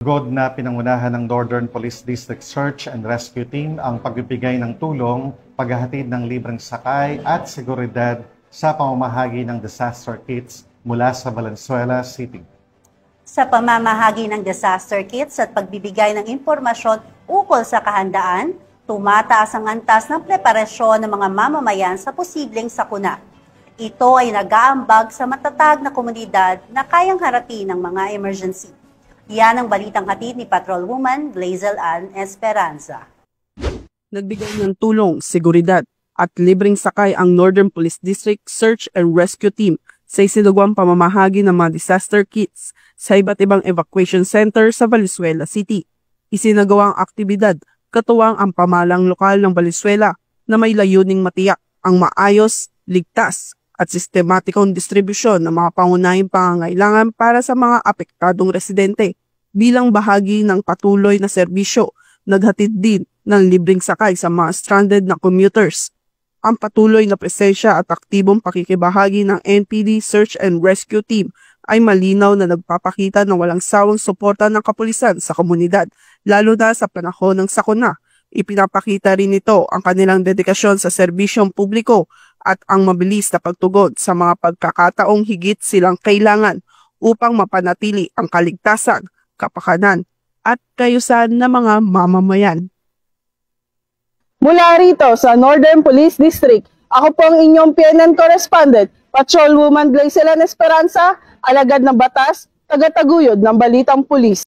God na pinangunahan ng Northern Police District Search and Rescue Team ang pagbibigay ng tulong, paghahatid ng libreng sakay at seguridad sa pamamahagi ng disaster kits mula sa Valenzuela City. Sa pamamahagi ng disaster kits at pagbibigay ng impormasyon ukol sa kahandaan, tumataas ang antas ng preparasyon ng mga mamamayan sa posibleng sakuna. Ito ay nag-aambag sa matatag na komunidad na kayang harapin ng mga emergency. Yan ang balitang hatid ni Patrolwoman Blazel Ann Esperanza. Nagbigay ng tulong, seguridad at libreng sakay ang Northern Police District Search and Rescue Team sa isinagawang pamamahagi ng mga disaster kits sa iba't ibang evacuation center sa Valenzuela City. Isinagawa ang aktibidad katuwang ang pamahalang lokal ng Valenzuela na may layuning matiyak ang maayos, ligtas at sistematikong distribusyon ng mga pangunahing pangangailangan para sa mga apektadong residente. Bilang bahagi ng patuloy na serbisyo, naghatid din ng libreng sakay sa mga stranded na commuters. Ang patuloy na presensya at aktibong pakikibahagi ng NPD Search and Rescue Team ay malinaw na nagpapakita ng walang sawang suporta ng kapulisan sa komunidad, lalo na sa panahon ng sakuna. Ipinapakita rin ito ang kanilang dedikasyon sa serbisyong publiko at ang mabilis na pagtugon sa mga pagkakataong higit silang kailangan upang mapanatili ang kaligtasan, kapakanan at kayusan ng mga mamamayan. Mula rito sa Northern Police District, ako po ang inyong PNN correspondent, Patrolwoman Blazel Ann Esperanza, alagad ng batas, tagataguyod ng Balitang Pulis.